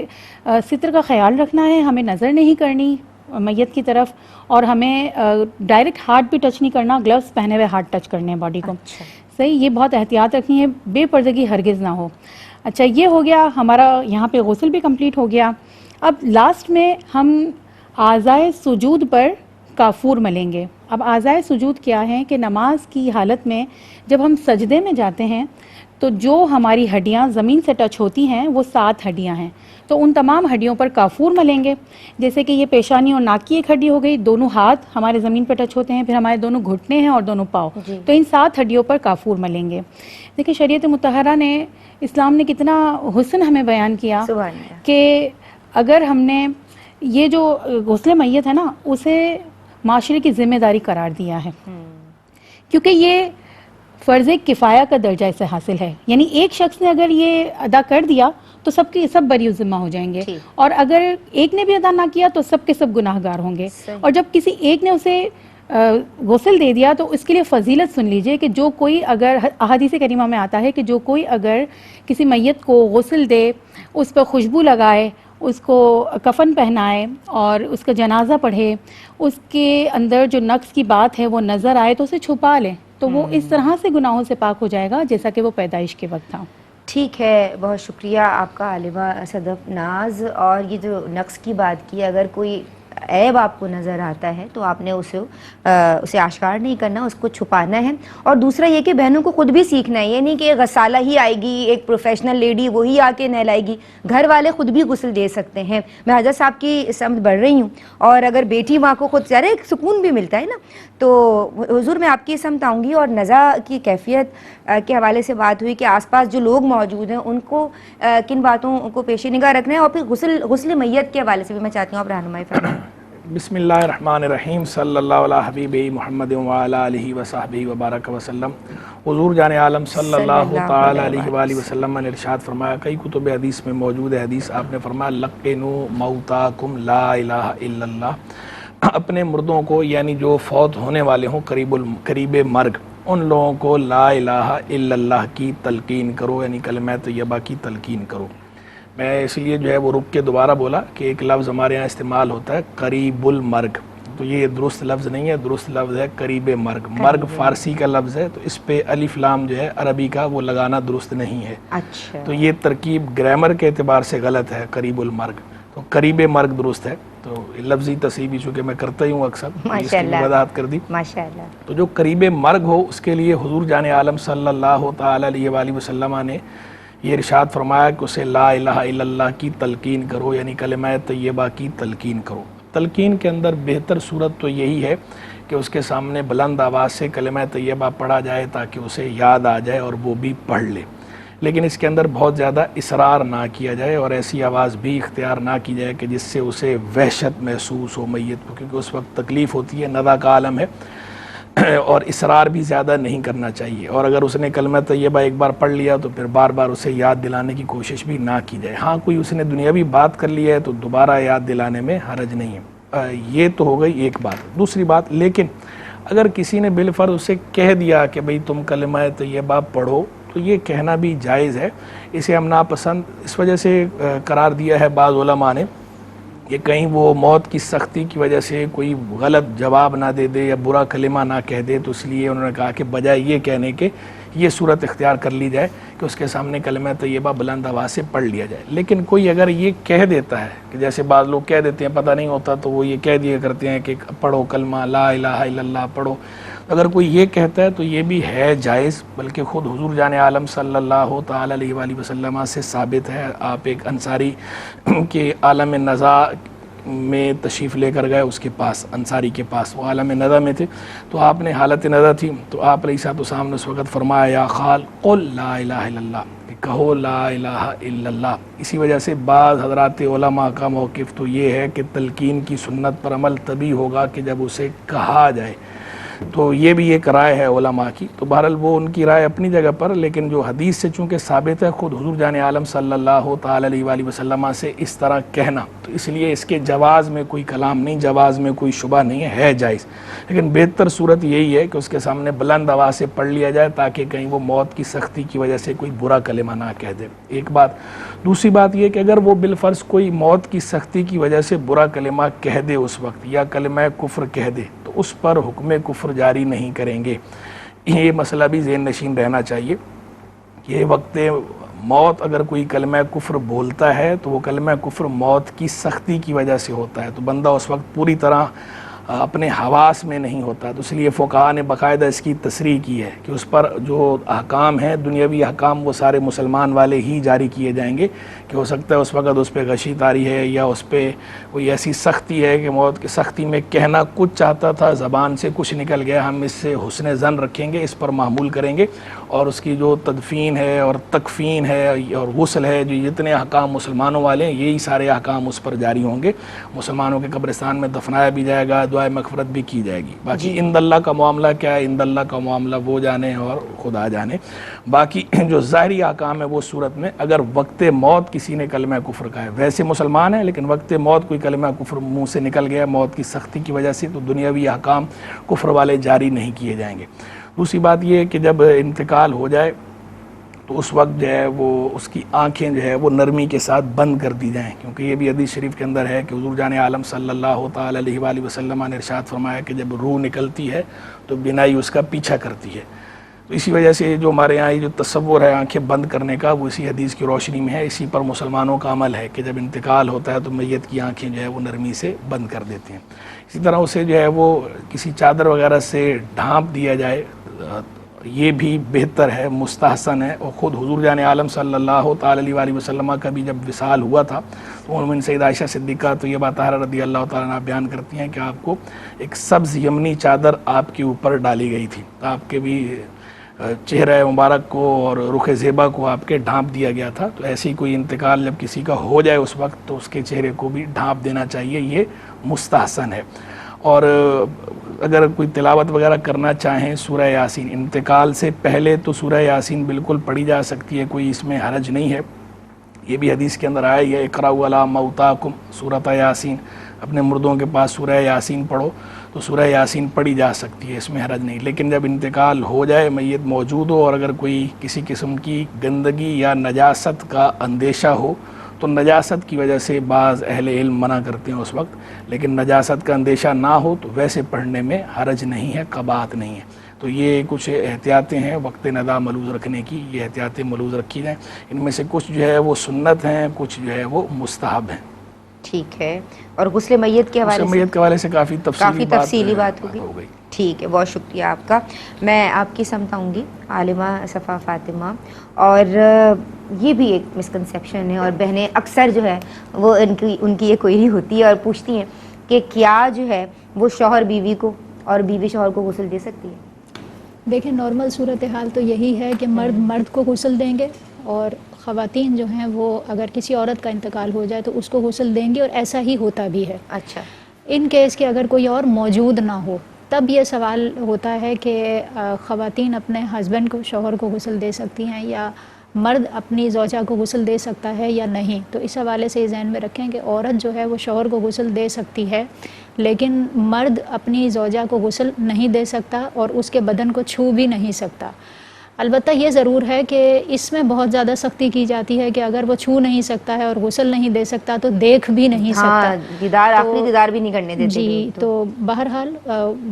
ستر کا خیال رکھنا ہے، ہمیں نظر نہیں کرنی میت کی طرف، اور ہمیں ڈائریکٹ ہاتھ بھی ٹچ نہیں کرنا. گلوز پہنے ہوئے ہاتھ ٹچ کرنے ہیں باڈی کو. صحیح، یہ بہت احتیاط رکھنی ہے، بے پردگی ہرگز نہ ہو. اچھا یہ ہو گیا ہمارا، یہاں پہ غسل بھی کمپلیٹ ہو گیا. اب لاسٹ میں ہم اعضائے سجود پر کافور ملیں گے. اب اعضائے سجود کیا ہے کہ نماز کی حالت میں جب ہم سجدے میں جاتے ہیں تو جو ہماری ہڈیاں زمین سے ٹچ ہوتی ہیں وہ 7 ہڈیاں ہیں، تو ان تمام ہڈیوں پر کافور ملیں گے. جیسے کہ یہ پیشانی اور ناک کی ایک ہڈی ہو گئی، دونوں ہاتھ ہمارے زمین پہ ٹچ ہوتے ہیں، پھر ہمارے دونوں گھٹنے ہیں اور دونوں پاؤں، تو ان 7 ہڈیوں پر کافور ملیں گے. دیکھیں شریعت مطہرہ نے، اسلام نے کتنا حسن ہمیں بیان کیا کہ اگر ہم نے یہ جو غسل میت ہے نا اسے معاشرے کی ذمہ داری قرار دیا ہے، کیونکہ یہ فرض کفایہ کا درجہ اسے حاصل ہے. یعنی ایک شخص نے اگر یہ ادا کر دیا تو سب کے سب بری ذمہ ہو جائیں گے، اور اگر ایک نے بھی ادا نہ کیا تو سب کے سب گناہ گار ہوں گے. اور جب کسی ایک نے اسے غسل دے دیا تو اس کے لیے فضیلت سن لیجئے کہ جو کوئی اگر، احادیث کریمہ میں آتا ہے کہ جو کوئی اگر کسی میت کو غسل دے، اس پر خوشبو لگائے، اس کو کفن پہنائے اور اس کا جنازہ پڑھے، اس کے اندر جو نقص کی بات ہے وہ نظر آئے تو اسے چھپا لے، تو وہ اس طرح سے گناہوں سے پاک ہو جائے گا جیسا کہ وہ پیدائش کے وقت تھا. ٹھیک ہے، بہت شکریہ آپ کا عالمہ صدف ناز. اور یہ جو نقص کی بات کی، اگر کوئی عیب آپ کو نظر آتا ہے تو آپ نے اسے آشکار نہیں کرنا، اس کو چھپانا ہے. اور دوسرا یہ کہ بہنوں کو خود بھی سیکھنا ہے، یہ نہیں کہ غسالہ ہی آئے گی، ایک پروفیشنل لیڈی وہی آ کے نہلائے گی، گھر والے خود بھی غسل دے سکتے ہیں. میں حضرت صاحب کی سمت بڑھ رہی ہوں، اور اگر بیٹی ماں کو خود ایک سکون بھی ملتا ہے نا. تو حضور میں آپ کی سمت آؤں گی. اور نزا کی کیفیت کے حوالے سے بات ہوئی کہ آس پاس جو لوگ موجود ہیں ان کو کن باتوں کو پیش نگاہ رکھنا ہے، اور پھر غسل میت کے حوالے سے بھی میں چاہتی ہوں آپ رہنمائی فرمائیں. بسم اللہ الرحمن الرحیم. صلی اللہ علیہ حبیب محمد وعلی آلہ وصحبہ وبارک وسلم. حضور جان عالم صلی اللہ تعالی علیہ وآلہ وسلم نے ارشاد فرمایا، کئی کتب حدیث میں موجود ہے حدیث، آپ نے فرمایا لقنوا موتاکم لا الہ الا اللہ. اپنے مردوں کو، یعنی جو فوت ہونے والے ہوں قریب مرگ، ان لوگوں کو لا الہ الا اللہ کی تلقین کرو، یعنی کلمہ طیبہ کی تلقین کرو. میں اس لیے جو ہے وہ رک کے دوبارہ بولا کہ ایک لفظ ہمارے یہاں استعمال ہوتا ہے قریب المرگ، تو یہ درست لفظ نہیں ہے، درست لفظ ہے قریب مرگ. مرگ فارسی کا لفظ ہے، تو اس پہ الف لام جو ہے عربی کا وہ لگانا درست نہیں ہے. اچھا، تو یہ ترکیب گرامر کے اعتبار سے غلط ہے، قریب المرگ. تو قریب مرگ درست ہے. تو لفظی تصحیح بھی چونکہ میں کرتا ہی ہوں اکثر، اس کی وضاحت کر دی. ماشاءاللہ. تو جو قریب مرگ ہو اس کے لیے حضور جان عالم صلی اللہ تعالی علیہ وآلہ وسلم نے یہ ارشاد فرمایا کہ اسے لا الہ الا اللہ کی تلقین کرو، یعنی کلمہ طیبہ کی تلقین کرو. تلقین کے اندر بہتر صورت تو یہی ہے کہ اس کے سامنے بلند آواز سے کلمہ طیبہ پڑھا جائے تاکہ اسے یاد آ جائے اور وہ بھی پڑھ لے. لیکن اس کے اندر بہت زیادہ اصرار نہ کیا جائے اور ایسی آواز بھی اختیار نہ کی جائے کہ جس سے اسے وحشت محسوس ہو میت کو، کیونکہ اس وقت تکلیف ہوتی ہے، ندا کا عالم ہے، اور اصرار بھی زیادہ نہیں کرنا چاہیے. اور اگر اس نے کلمہ طیبہ ایک بار پڑھ لیا تو پھر بار بار اسے یاد دلانے کی کوشش بھی نہ کی جائے. ہاں کوئی اس نے دنیاوی بات کر لی ہے تو دوبارہ یاد دلانے میں حرج نہیں ہے. یہ تو ہو گئی ایک بات. دوسری بات، لیکن اگر کسی نے بالفرض اسے کہہ دیا کہ بھئی تم کلمہ طیبہ پڑھو، تو یہ کہنا بھی جائز ہے. اسے ہم ناپسند اس وجہ سے قرار دیا ہے بعض علماء نے کہ کہیں وہ موت کی سختی کی وجہ سے کوئی غلط جواب نہ دے دے یا برا کلمہ نہ کہہ دے، تو اس لیے انہوں نے کہا کہ بجائے یہ کہنے کے یہ صورت اختیار کر لی جائے کہ اس کے سامنے کلمہ طیبہ بلند آواز سے پڑھ لیا جائے. لیکن کوئی اگر یہ کہہ دیتا ہے کہ جیسے بعض لوگ کہہ دیتے ہیں پتہ نہیں ہوتا تو وہ یہ کہہ دیا کرتے ہیں کہ پڑھو کلمہ لا الہ الا اللہ پڑھو، اگر کوئی یہ کہتا ہے تو یہ بھی ہے جائز. بلکہ خود حضور جان عالم صلی اللہ تعالی علیہ وآلہ وسلم سے ثابت ہے. آپ ایک انصاری کے عالم نزا میں تشریف لے کر گئے اس کے پاس، انصاری کے پاس، وہ عالم نزا میں تھے، تو آپ نے حالت نزا تھی، تو آپ علیہ الصلوۃ والسلام نے اس وقت فرمایا یا خال قل لا الہ الا اللہ، کہو لا الہ الا اللہ. اسی وجہ سے بعض حضرات علماء کا موقف تو یہ ہے کہ تلقین کی سنت پر عمل تبھی ہوگا کہ جب اسے کہا جائے. تو یہ بھی ایک رائے ہے علماء کی. تو بہرحال وہ ان کی رائے اپنی جگہ پر، لیکن جو حدیث سے چونکہ ثابت ہے خود حضور جان عالم صلی اللہ تعالی علیہ وآلہ وسلم سے اس طرح کہنا، تو اس لیے اس کے جواز میں کوئی کلام نہیں، جواز میں کوئی شبہ نہیں ہے جائز. لیکن بہتر صورت یہی ہے کہ اس کے سامنے بلند آواز سے پڑھ لیا جائے تاکہ کہیں وہ موت کی سختی کی وجہ سے کوئی برا کلمہ نہ کہہ دے. ایک بات. دوسری بات یہ کہ اگر وہ بالفرض کوئی موت کی سختی کی وجہ سے برا کلمہ کہہ دے اس وقت، یا کلمہ کفر کہہ دے، تو اس پر حکم کفر جاری نہیں کریں گے. یہ مسئلہ بھی ذہن نشین رہنا چاہیے کہ وقت موت اگر کوئی کلمہ کفر بولتا ہے تو وہ کلمہ کفر موت کی سختی کی وجہ سے ہوتا ہے، تو بندہ اس وقت پوری طرح اپنے حواس میں نہیں ہوتا، تو اس لیے فقہاء نے باقاعدہ اس کی تصریح کی ہے کہ اس پر جو احکام ہیں دنیاوی احکام وہ سارے مسلمان والے ہی جاری کیے جائیں گے، کہ ہو سکتا ہے اس وقت اس پہ غشی طاری ہے یا اس پہ کوئی ایسی سختی ہے کہ موت کی سختی میں کہنا کچھ چاہتا تھا، زبان سے کچھ نکل گیا، ہم اس سے حسن ظن رکھیں گے، اس پر معمول کریں گے، اور اس کی جو تدفین ہے اور تکفین ہے اور غسل ہے، جو جتنے احکام مسلمانوں والے ہیں یہی سارے احکام اس پر جاری ہوں گے، مسلمانوں کے قبرستان میں دفنایا بھی جائے گا، دعائے مغفرت بھی کی جائے گی۔ باقی عند اللہ کا معاملہ کیا ہے، عند اللہ کا معاملہ وہ جانے اور خدا جانے۔ باقی جو ظاہری احکام ہے وہ صورت میں اگر وقت موت کسی نے کلمہ کفر کا ہے، ویسے مسلمان ہے لیکن وقت موت کوئی کلمہ کفر منہ سے نکل گیا موت کی سختی کی وجہ سے، تو دنیاوی احکام کفر والے جاری نہیں کیے جائیں گے۔ دوسری بات یہ ہے کہ جب انتقال ہو جائے تو اس وقت جو ہے وہ اس کی آنکھیں جو ہے وہ نرمی کے ساتھ بند کر دی جائیں، کیونکہ یہ بھی حدیث شریف کے اندر ہے کہ حضور جان عالم صلی اللہ تعالی علیہ وآلہ وسلم نے ارشاد فرمایا کہ جب روح نکلتی ہے تو بینائی اس کا پیچھا کرتی ہے، تو اسی وجہ سے جو ہمارے یہاں یہ جو تصور ہے آنکھیں بند کرنے کا وہ اسی حدیث کی روشنی میں ہے، اسی پر مسلمانوں کا عمل ہے کہ جب انتقال ہوتا ہے تو میت کی آنکھیں جو ہے وہ نرمی سے بند کر دیتے ہیں۔ اسی طرح اسے جو ہے وہ کسی چادر وغیرہ سے ڈھانپ دیا جائے، یہ بھی بہتر ہے، مستحسن ہے، اور خود حضور جان عالم صلی اللہ تعالی علیہ وآلہ وسلم کا بھی جب وصال ہوا تھا تو ان سید عائشہ صدیقہ طیبہ طاہرہ رضی اللہ تعالیٰ عنہ بیان کرتی ہیں کہ آپ کو ایک سبز یمنی چادر آپ کے اوپر ڈالی گئی تھی، آپ کے بھی چہرہ مبارک کو اور رخ زیبا کو آپ کے ڈھانپ دیا گیا تھا، تو ایسی کوئی انتقال جب کسی کا ہو جائے اس وقت تو اس کے چہرے کو بھی ڈھانپ دینا چاہیے، یہ مستحسن ہے۔ اور اگر کوئی تلاوت وغیرہ کرنا چاہیں سورہ یاسین انتقال سے پہلے تو سورہ یاسین بالکل پڑھی جا سکتی ہے، کوئی اس میں حرج نہیں ہے، یہ بھی حدیث کے اندر آیا ہے اقرأوا علی موتاکم سورۃ یاسین، اپنے مردوں کے پاس سورہ یاسین پڑھو، تو سورہ یاسین پڑھی جا سکتی ہے، اس میں حرج نہیں، لیکن جب انتقال ہو جائے میت موجود ہو اور اگر کوئی کسی قسم کی گندگی یا نجاست کا اندیشہ ہو تو نجاست کی وجہ سے بعض اہل علم منع کرتے ہیں اس وقت، لیکن نجاست کا اندیشہ نہ ہو تو ویسے پڑھنے میں حرج نہیں ہے، قباحت نہیں ہے۔ تو یہ کچھ احتیاطیں ہیں وقت ندا ملوز رکھنے کی، یہ احتیاطیں ملوز رکھی جائیں، ان میں سے کچھ جو ہے وہ سنت ہیں، کچھ جو ہے وہ مستحب ہیں۔ ٹھیک ہے، اور غسل میت کے حوالے سے میت کے حوالے سے کافی تفصیلی بات ہو گئی۔ ٹھیک ہے، بہت شکریہ آپ کا۔ میں آپ کی سمت آؤں گی عالمہ صفا فاطمہ، اور یہ بھی ایک مسکنسیپشن ہے اور بہنیں اکثر جو ہے وہ ان کی یہ کوئری ہوتی ہے اور پوچھتی ہیں کہ کیا جو ہے وہ شوہر بیوی کو اور بیوی شوہر کو غسل دے سکتی ہے؟ دیکھیں نارمل صورتحال تو یہی ہے کہ مرد مرد کو غسل دیں گے، اور خواتین جو ہیں وہ اگر کسی عورت کا انتقال ہو جائے تو اس کو غسل دیں گے، اور ایسا ہی ہوتا بھی ہے۔ اچھا، ان کیس کہ اگر کوئی اور موجود نہ ہو تب یہ سوال ہوتا ہے کہ خواتین اپنے ہسبینڈ کو شوہر کو غسل دے سکتی ہیں یا مرد اپنی زوجہ کو غسل دے سکتا ہے یا نہیں۔ تو اس حوالے سے یہ ذہن میں رکھیں کہ عورت جو ہے وہ شوہر کو غسل دے سکتی ہے، لیکن مرد اپنی زوجہ کو غسل نہیں دے سکتا اور اس کے بدن کو چھو بھی نہیں سکتا۔ البتہ یہ ضرور ہے کہ اس میں بہت زیادہ سختی کی جاتی ہے کہ اگر وہ چھو نہیں سکتا ہے اور غسل نہیں دے سکتا تو دیکھ بھی نہیں سکتا، دیدار آخری دیدار بھی نہیں کرنے دیتے۔ جی، تو بہرحال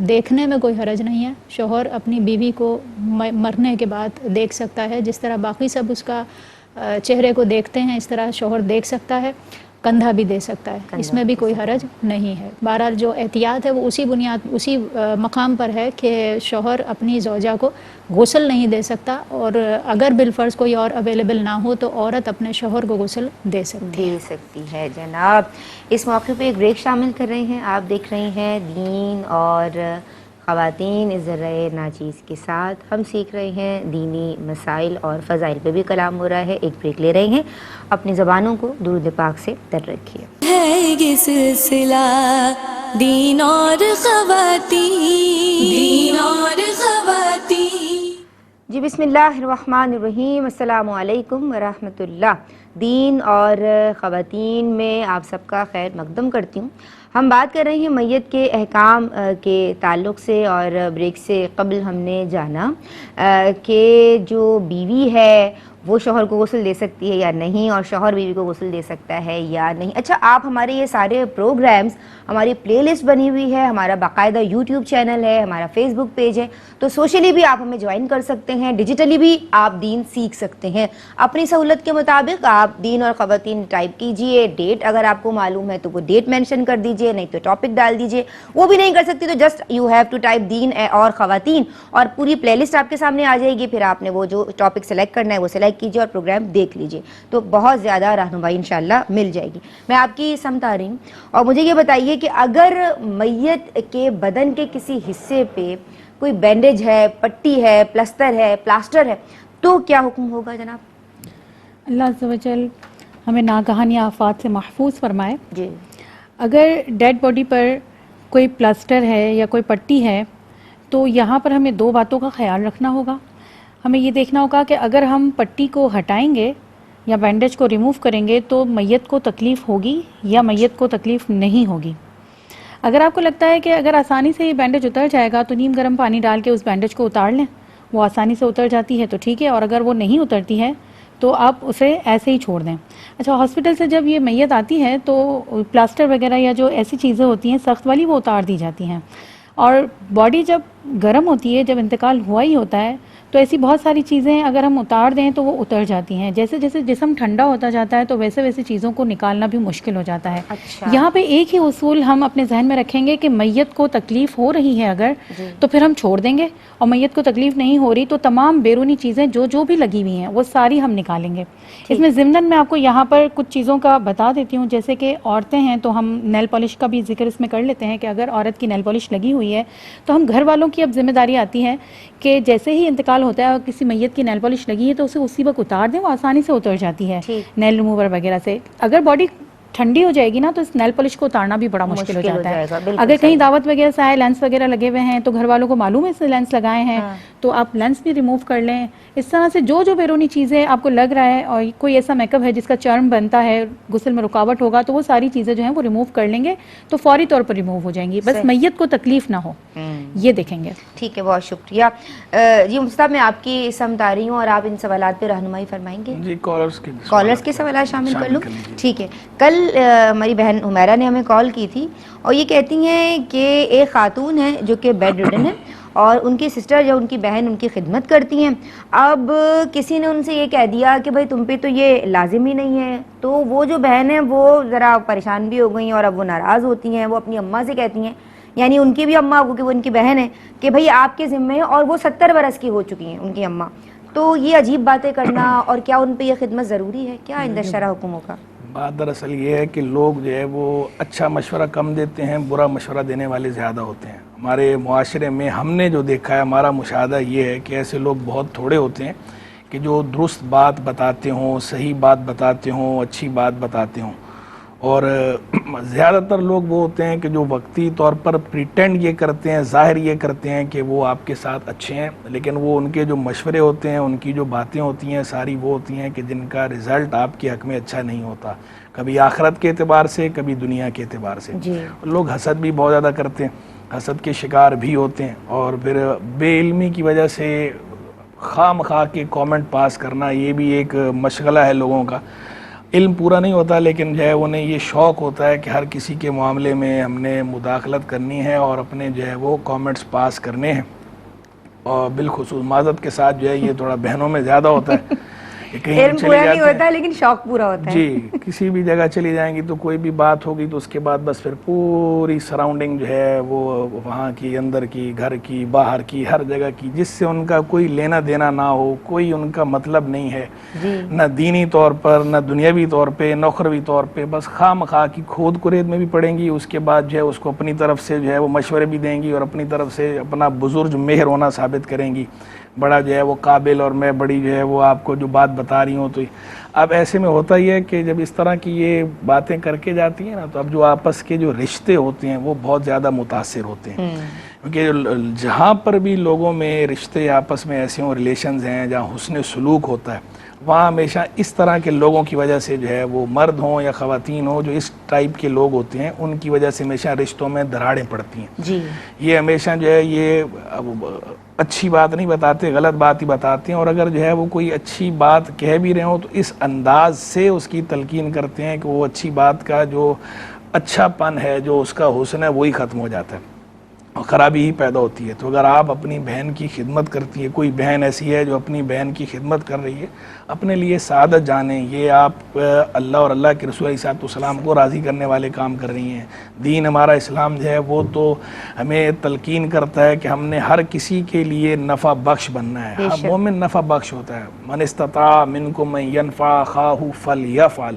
دیکھنے میں کوئی حرج نہیں ہے، شوہر اپنی بیوی کو مرنے کے بعد دیکھ سکتا ہے، جس طرح باقی سب اس کا چہرے کو دیکھتے ہیں اس طرح شوہر دیکھ سکتا ہے، کندھا بھی دے سکتا ہے، اس میں بھی کوئی حرج نہیں ہے۔ بہرحال جو احتیاط ہے وہ اسی مقام پر ہے کہ شوہر اپنی زوجہ کو غسل نہیں دے سکتا، اور اگر بالفرض کوئی اور اویلیبل نہ ہو تو عورت اپنے شوہر کو غسل دے سکتی ہے۔ جناب اس موقع پہ ایک بریک شامل کر رہے ہیں، آپ دیکھ رہے ہیں دین اور خواتین اس ذرائع ناچیز کے ساتھ ہم سیکھ رہے ہیں دینی مسائل اور فضائل پہ بھی کلام ہو رہا ہے۔ ایک بریک لے رہے ہیں، اپنی زبانوں کو درود پاک سے تر رکھیے۔ ہے یہ سلسلہ دین اور خواتین۔ جی بسم اللہ الرحمن الرحیم، السلام علیکم ورحمۃ اللہ۔ دین اور خواتین میں آپ سب کا خیر مقدم کرتی ہوں۔ ہم بات کر رہے ہیں میت کے احکام کے تعلق سے، اور بریک سے قبل ہم نے جانا کہ جو بیوی ہے وہ شوہر کو غسل دے سکتی ہے یا نہیں, اور شوہر بیوی کو غسل دے سکتا ہے یا نہیں. اچھا, آپ ہمارے یہ سارے پروگرامز, ہماری پلے لسٹ بنی ہوئی ہے, ہمارا باقاعدہ یوٹیوب چینل ہے, ہمارا فیس بک پیج ہے, تو سوشلی بھی آپ ہمیں جوائن کر سکتے ہیں, ڈیجیٹلی بھی آپ دین سیکھ سکتے ہیں. اپنی سہولت کے مطابق آپ دین اور خواتین ٹائپ کیجئے, ڈیٹ اگر آپ کو معلوم ہے تو وہ ڈیٹ مینشن کر دیجئے, نہیں تو ٹاپک ڈال دیجئے. وہ بھی نہیں کر سکتی تو just you have to type دین اور خواتین, اور پوری پلے لسٹ آپ کے سامنے آ جائے گی. پھر آپ نے وہ جو ٹاپک سلیکٹ کرنا ہے وہ سلیکٹ کیجئے اور پروگرام دیکھ لیجئے, تو بہت زیادہ رہنمائی انشاءاللہ مل جائے گی. میں آپ کی سمت آ رہی ہوں, اور مجھے یہ بتائیے کہ اگر میت کے بدن کے کسی حصے پہ کوئی بینڈیج ہے, پٹی ہے, پلاسٹر ہے, تو کیا حکم ہوگا جناب؟ اللہ عز و جل ہمیں ناگہانی آفات سے محفوظ فرمائے. جی. اگر ڈیڈ باڈی پر کوئی پلاسٹر ہے یا کوئی پٹی ہے تو یہاں پر ہمیں دو باتوں کا خیال رکھنا ہوگا. ہمیں یہ دیکھنا ہوگا کہ اگر ہم پٹی کو ہٹائیں گے یا بینڈیج کو ریموو کریں گے تو میت کو تکلیف ہوگی یا میت کو تکلیف نہیں ہوگی. اگر آپ کو لگتا ہے کہ اگر آسانی سے یہ بینڈیج اتر جائے گا تو نیم گرم پانی ڈال کے اس بینڈیج کو اتار لیں, وہ آسانی سے اتر جاتی ہے تو ٹھیک ہے, اور اگر وہ نہیں اترتی ہے تو آپ اسے ایسے ہی چھوڑ دیں. اچھا, ہاسپٹل سے جب یہ میت آتی ہے تو پلاسٹر وغیرہ یا جو ایسی چیزیں ہوتی ہیں سخت والی وہ اتار دی جاتی ہیں, اور باڈی جب گرم ہوتی ہے, جب انتقال ہوا ہی ہوتا ہے, تو ایسی بہت ساری چیزیں اگر ہم اتار دیں تو وہ اتر جاتی ہیں. جیسے جیسے جسم ٹھنڈا ہوتا جاتا ہے تو ویسے ویسے چیزوں کو نکالنا بھی مشکل ہو جاتا ہے. اچھا. یہاں پہ ایک ہی اصول ہم اپنے ذہن میں رکھیں گے کہ میت کو تکلیف ہو رہی ہے اگر تو پھر ہم چھوڑ دیں گے, اور میت کو تکلیف نہیں ہو رہی تو تمام بیرونی چیزیں جو بھی لگی ہوئی ہیں وہ ساری ہم نکالیں گے. اس میں ضمناً میں آپ کو یہاں پر کچھ چیزوں کا بتا دیتی ہوں. جیسے کہ عورتیں ہیں تو ہم نیل پالش کا بھی ذکر اس میں کر لیتے ہیں کہ اگر عورت کی نیل پالش لگی ہوئی ہے تو ہم گھر والوں کی اب ذمہ داری آتی ہے کہ جیسے ہی انتقال ہوتا ہے اور کسی میت کی نیل پالش لگی ہے تو اسے اسی وقت اتار دیں, وہ آسانی سے اتر جاتی ہے نیل ریموور وغیرہ سے. اگر باڈی ٹھنڈی ہو جائے گی نا تو اس نیل پالش کو اتارنا بھی بڑا مشکل ہو جاتا ہے. اگر کہیں دعوت وغیرہ سے آئے, لینس وغیرہ لگے ہوئے ہیں تو گھر والوں کو معلوم ہے اس نے لینس لگائے ہیں تو آپ لینس بھی ریموو کر لیں. اس طرح سے جو بیرونی چیزیں آپ کو لگ رہا ہے اور کوئی ایسا میک اپ ہے جس کا چرم بنتا ہے, غسل میں رکاوٹ ہوگا, تو وہ ساری چیزیں جو ہیں وہ ریموو کر لیں گے تو فوری طور پر ریموو ہو جائیں گی. بس میت کو تکلیف نہ ہو یہ دیکھیں گے. ٹھیک ہے, بہت شکریہ. جی مصطفیٰ, میں آپ کی سمت آ رہی ہوں اور آپ ان سوالات پہ رہنمائی فرمائیں گے. جی, کالرز کے سوالات شامل کر لوں. ٹھیک ہے. کل ہماری بہن حمیرہ نے ہمیں کال کی تھی اور یہ کہتی ہیں کہ ایک خاتون ہے جو کہ بیڈ ریڈن ہے اور ان کی سسٹر یا ان کی بہن ان کی خدمت کرتی ہیں. اب کسی نے ان سے یہ کہہ دیا کہ بھائی تم پہ تو یہ لازم ہی نہیں ہے, تو وہ جو بہن ہے وہ ذرا پریشان بھی ہو گئی ہیں اور اب وہ ناراض ہوتی ہیں. وہ اپنی اماں سے کہتی ہیں, یعنی ان کی بھی اماں کہ وہ ان کی بہن ہے, کہ بھائی آپ کے ذمے, اور وہ 70 برس کی ہو چکی ہیں ان کی اماں, تو یہ عجیب باتیں کرنا, اور کیا ان پہ یہ خدمت ضروری ہے, کیا اندر شرع حکم ہوگا؟ بات دراصل یہ ہے کہ لوگ جو ہے وہ اچھا مشورہ کم دیتے ہیں, برا مشورہ دینے والے زیادہ ہوتے ہیں. ہمارے معاشرے میں ہم نے جو دیکھا ہے, ہمارا مشاہدہ یہ ہے کہ ایسے لوگ بہت تھوڑے ہوتے ہیں کہ جو درست بات بتاتے ہوں, صحیح بات بتاتے ہوں, اچھی بات بتاتے ہوں. اور زیادہ تر لوگ وہ ہوتے ہیں کہ جو وقتی طور پر پریٹینڈ یہ کرتے ہیں, ظاہر یہ کرتے ہیں کہ وہ آپ کے ساتھ اچھے ہیں, لیکن وہ ان کے جو مشورے ہوتے ہیں, ان کی جو باتیں ہوتی ہیں, ساری وہ ہوتی ہیں کہ جن کا رزلٹ آپ کے حق میں اچھا نہیں ہوتا, کبھی آخرت کے اعتبار سے, کبھی دنیا کے اعتبار سے. لوگ حسد بھی بہت زیادہ کرتے ہیں, حسد کے شکار بھی ہوتے ہیں, اور پھر بے علمی کی وجہ سے خام خواہ کے کامنٹ پاس کرنا, یہ بھی ایک مشغلہ ہے لوگوں کا. علم پورا نہیں ہوتا, لیکن جو ہے انہیں یہ شوق ہوتا ہے کہ ہر کسی کے معاملے میں ہم نے مداخلت کرنی ہے اور اپنے جو ہے وہ کامنٹس پاس کرنے ہیں. اور بالخصوص معذرت کے ساتھ جو ہے یہ تھوڑا بہنوں میں زیادہ ہوتا ہے. علم پورا نہیں ہوتا لیکن شوق پورا ہوتا ہے. جی, کسی بھی جگہ چلی جائیں گی تو کوئی بھی بات ہوگی تو اس کے بعد بس پھر پوری سراؤنڈنگ جو ہے وہ وہاں کی, اندر کی, گھر کی, باہر کی, ہر جگہ کی, جس سے ان کا کوئی لینا دینا نہ ہو, کوئی ان کا مطلب نہیں ہے, نہ دینی طور پر, نہ دنیاوی طور پہ, نہ اخروی طور پہ, بس خواہ مخواہ کی کھود کرید میں بھی پڑیں گی. اس کے بعد جو ہے اس کو اپنی طرف سے جو ہے وہ مشورے بھی دیں گی اور اپنی طرف سے اپنا بزرگ مہر ہونا ثابت کریں گی, بڑا جو ہے وہ قابل, اور میں بڑی جو ہے وہ آپ کو جو بات بتا رہی ہوں. تو اب ایسے میں ہوتا ہی ہے کہ جب اس طرح کی یہ باتیں کر کے جاتی ہیں نا تو اب جو آپس کے جو رشتے ہوتے ہیں وہ بہت زیادہ متاثر ہوتے ہیں، کیونکہ جہاں پر بھی لوگوں میں رشتے آپس میں ایسے ہوں، ریلیشنز ہیں جہاں حسن سلوک ہوتا ہے، وہاں ہمیشہ اس طرح کے لوگوں کی وجہ سے جو ہے وہ مرد ہوں یا خواتین ہوں جو اس ٹائپ کے لوگ ہوتے ہیں ان کی وجہ سے ہمیشہ رشتوں میں دراڑیں پڑتی ہیں. جی یہ ہمیشہ جو ہے یہ اچھی بات نہیں بتاتے، غلط بات ہی بتاتے ہیں، اور اگر جو ہے وہ کوئی اچھی بات کہہ بھی رہے ہوں تو اس انداز سے اس کی تلقین کرتے ہیں کہ وہ اچھی بات کا جو اچھا پن ہے، جو اس کا حسن ہے، وہی ختم ہو جاتا ہے اور خرابی ہی پیدا ہوتی ہے. تو اگر آپ اپنی بہن کی خدمت کرتی ہے، کوئی بہن ایسی ہے جو اپنی بہن کی خدمت کر رہی ہے، اپنے لیے سعادت جانیں، یہ آپ اللہ اور اللہ کے رسول علیہ السلام کو راضی کرنے والے کام کر رہی ہیں. دین ہمارا اسلام جو ہے وہ تو ہمیں تلقین کرتا ہے کہ ہم نے ہر کسی کے لیے نفع بخش بننا ہے. مومن نفع بخش ہوتا ہے. من استطاع منکم ان ینفع اخاہ فلیفعل،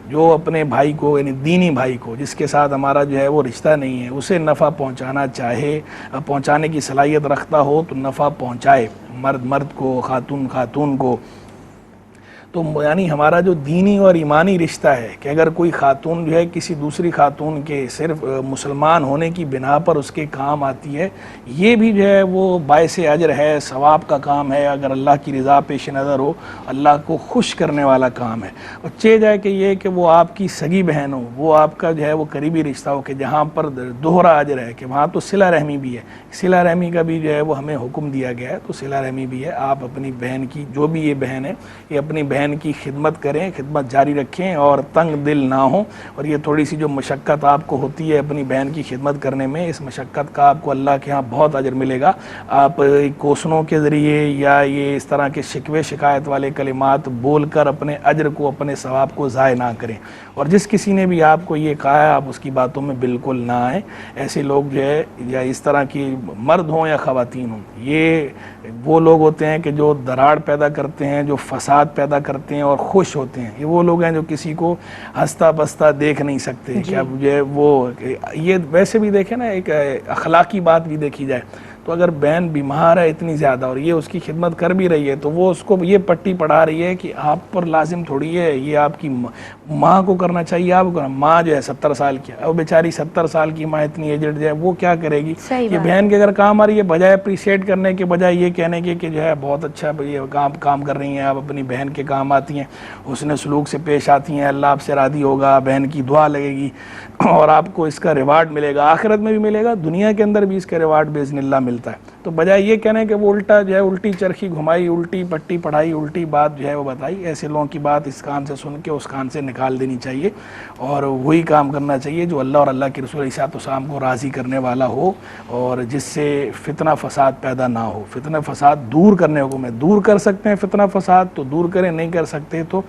جو اپنے بھائی کو یعنی دینی بھائی کو جس کے ساتھ ہمارا جو ہے وہ رشتہ نہیں ہے اسے نفع پہنچانا چاہے، پہنچانے کی صلاحیت رکھتا ہو تو نفع پہنچائے، مرد مرد کو، خاتون خاتون کو. تو یعنی ہمارا جو دینی اور ایمانی رشتہ ہے کہ اگر کوئی خاتون جو ہے کسی دوسری خاتون کے صرف مسلمان ہونے کی بنا پر اس کے کام آتی ہے، یہ بھی جو ہے وہ باعث اجر ہے، ثواب کا کام ہے. اگر اللہ کی رضا پیش نظر ہو، اللہ کو خوش کرنے والا کام ہے. اور چاہے جائے کہ یہ کہ وہ آپ کی سگی بہن ہو، وہ آپ کا جو ہے وہ قریبی رشتہ ہو کہ جہاں پر دوہرا اجر ہے، کہ وہاں تو صلہ رحمی بھی ہے. صلہ رحمی کا بھی جو ہے وہ ہمیں حکم دیا گیا ہے، تو صلہ رحمی بھی ہے. آپ اپنی بہن کی، جو بھی یہ بہن ہے، یہ اپنی بہن کی خدمت کریں، خدمت جاری رکھیں اور تنگ دل نہ ہوں. اور یہ تھوڑی سی جو مشقت آپ کو ہوتی ہے اپنی بہن کی خدمت کرنے میں، اس مشقت کا آپ کو اللہ کے ہاں بہت اجر ملے گا. آپ کوسنوں کے ذریعے یا یہ اس طرح کے شکوے شکایت والے کلمات بول کر اپنے اجر کو، اپنے ثواب کو ضائع نہ کریں. اور جس کسی نے بھی آپ کو یہ کہا ہے آپ اس کی باتوں میں بالکل نہ آئیں. ایسے لوگ جو ہے یا اس طرح کی مرد ہوں یا خواتین ہوں، یہ وہ لوگ ہوتے ہیں کہ جو دراڑ پیدا کرتے ہیں، جو فساد پیدا کرتے ہیں اور خوش ہوتے ہیں. یہ وہ لوگ ہیں جو کسی کو ہنستا بستا دیکھ نہیں سکتے. کہ اب جو وہ یہ ویسے بھی دیکھیں نا، ایک اخلاقی بات بھی دیکھی جائے تو اگر بہن بیمار ہے اتنی زیادہ اور یہ اس کی خدمت کر بھی رہی ہے تو وہ اس کو یہ پٹی پڑھا رہی ہے کہ آپ پر لازم تھوڑی ہے، یہ آپ کی ماں کو کرنا چاہیے. آپ کو ماں جو ہے 70 سال کی، اب بیچاری 70 سال کی ماں اتنی ایجڈ جو ہے وہ کیا کرے گی؟ یہ بہن کے اگر کام آ رہی ہے، بجائے اپریشیٹ کرنے کے بجائے یہ کہنے کے کہ جو ہے بہت اچھا یہ کام کر رہی ہیں آپ، اپنی بہن کے کام آتی ہیں، حسن سلوک سے پیش آتی ہیں، اللہ آپ سے راضی ہوگا، بہن کی دعا لگے گی اور آپ کو اس کا ریوارڈ ملے گا، آخرت میں بھی ملے گا، دنیا کے اندر بھی اس کا ریوارڈ باذن اللہ ملتا ہے. تو بجائے یہ کہنے کہ وہ الٹا جو ہے الٹی چرخی گھمائی، الٹی پٹی پڑھائی، الٹی بات جو ہے وہ بتائی، ایسے لوگوں کی بات اس کان سے سن کے اس کان سے نکال دینی چاہیے اور وہی کام کرنا چاہیے جو اللہ اور اللہ کے رسول علیہ السلام کو راضی کرنے والا ہو اور جس سے فتنہ فساد پیدا نہ ہو. فتنہ فساد دور کرنے کو میں دور کر سکتے ہیں، فتنہ فساد تو دور کریں، نہیں کر سکتے تو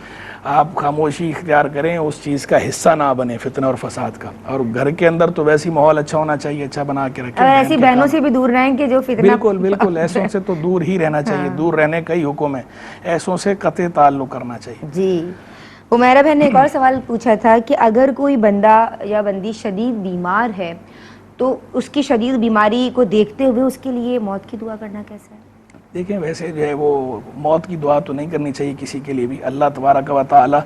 آپ خاموشی اختیار کریں، اس چیز کا حصہ نہ بنے فتنہ اور فساد کا. اور گھر کے اندر تو ویسی ماحول اچھا ہونا چاہیے، اچھا بنا کے رکھیں. ایسی بہنوں سے بھی دور رہیں کہ جو فتنہ، بالکل ایسوں سے تو دور ہی رہنا چاہیے. دور رہنے کا ہی حکم ہے، ایسوں سے قطع تعلق کرنا چاہیے. جی عمیرہ بہن نے ایک اور سوال پوچھا تھا کہ اگر کوئی بندہ یا بندی شدید بیمار ہے تو اس کی شدید بیماری کو دیکھتے ہوئے اس کے لیے موت کی دعا کرنا کیسا ہے؟ دیکھیں ویسے جو ہے وہ موت کی دعا تو نہیں کرنی چاہیے کسی کے لیے بھی. اللہ تبارک و تعالی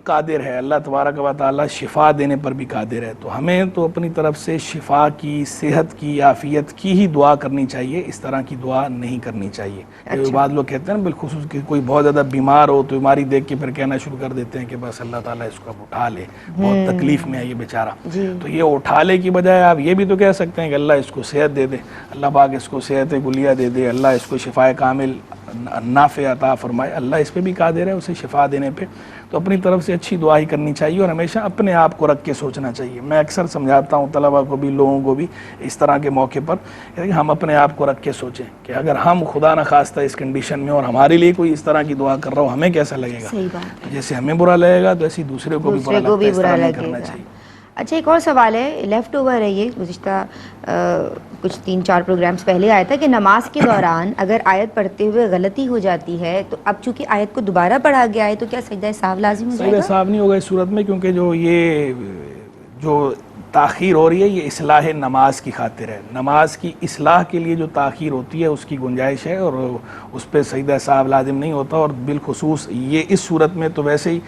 قادر ہے، اللہ تبارک و تعالی شفا دینے پر بھی قادر ہے. تو ہمیں تو اپنی طرف سے شفا کی، صحت کی، عافیت کی ہی دعا کرنی چاہیے، اس طرح کی دعا نہیں کرنی چاہیے. بعض لوگ کہتے ہیں نا بالخصوص کہ کوئی بہت زیادہ بیمار ہو تو بیماری دیکھ کے پھر کہنا شروع کر دیتے ہیں کہ بس اللہ تعالیٰ اس کو اب اٹھا لے، بہت تکلیف میں ہے یہ بیچارہ. تو یہ اٹھا لے کی بجائے آپ یہ بھی تو کہہ سکتے ہیں کہ اللہ اس کو صحت دے دے، اللہ پاک اس کو صحت کلیہ دے دے، اللہ اس کو شفا کامل نافع عطا فرمائے. اللہ اس پہ بھی قادر ہے اسے شفا دینے پہ. تو اپنی طرف سے اچھی دعا ہی کرنی چاہیے اور ہمیشہ اپنے آپ کو رکھ کے سوچنا چاہیے. میں اکثر سمجھاتا ہوں طلبہ کو بھی، لوگوں کو بھی اس طرح کے موقع پر کہ ہم اپنے آپ کو رکھ کے سوچیں کہ اگر ہم خدا نخواستہ اس کنڈیشن میں اور ہمارے لیے کوئی اس طرح کی دعا کر رہا ہو ہمیں کیسا لگے گا؟ جیسے ہمیں برا لگے گا تو ایسی دوسرے کو بھی برا لگتا ہے، اس طرح نہیں کرنا چاہیے. اچھا ایک اور سوال ہے، لیفٹ اوور ہے یہ، گزشتہ کچھ 3-4 پروگرامز پہلے آیا تھا کہ نماز کے دوران اگر آیت پڑھتے ہوئے غلطی ہو جاتی ہے تو اب چونکہ آیت کو دوبارہ پڑھا گیا ہے تو کیا سجدہ سہو لازم ہو جائے گا؟ سجدہ سہو نہیں ہوگا اس صورت میں، کیونکہ جو تاخیر ہو رہی ہے یہ اصلاح نماز کی خاطر ہے. نماز کی اصلاح کے لیے جو تاخیر ہوتی ہے اس کی گنجائش ہے اور اس پہ سجدہ سہو لازم نہیں ہوتا. اور بالخصوص یہ اس صورت میں تو ویسے ہی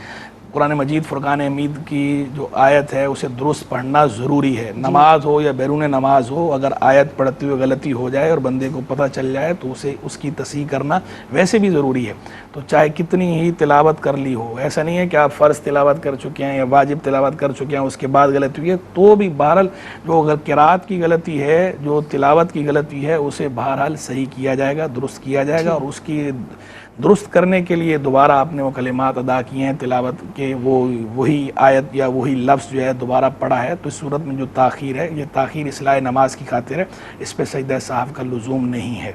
قرآن مجید فرقان حمید کی جو آیت ہے اسے درست پڑھنا ضروری ہے. نماز ہو یا بیرون نماز ہو, اگر آیت پڑھتے ہوئے غلطی ہو جائے اور بندے کو پتہ چل جائے تو اسے اس کی تصحیح کرنا ویسے بھی ضروری ہے. تو چاہے کتنی ہی تلاوت کر لی ہو, ایسا نہیں ہے کہ آپ فرض تلاوت کر چکے ہیں یا واجب تلاوت کر چکے ہیں اس کے بعد غلطی ہوئی ہے, تو بھی بہرحال جو اگر قرات کی غلطی ہے, جو تلاوت کی غلطی ہے, اسے بہرحال صحیح کیا جائے گا, درست کیا جائے گا. اور اس کی درست کرنے کے لیے دوبارہ آپ نے وہ کلمات ادا کیے ہیں تلاوت کے, وہی آیت یا وہی لفظ جو ہے دوبارہ پڑھا ہے. تو اس صورت میں جو تاخیر ہے یہ تاخیر اصلاح نماز کی خاطر ہے, اس پہ سجدہ سہو کا لزوم نہیں ہے.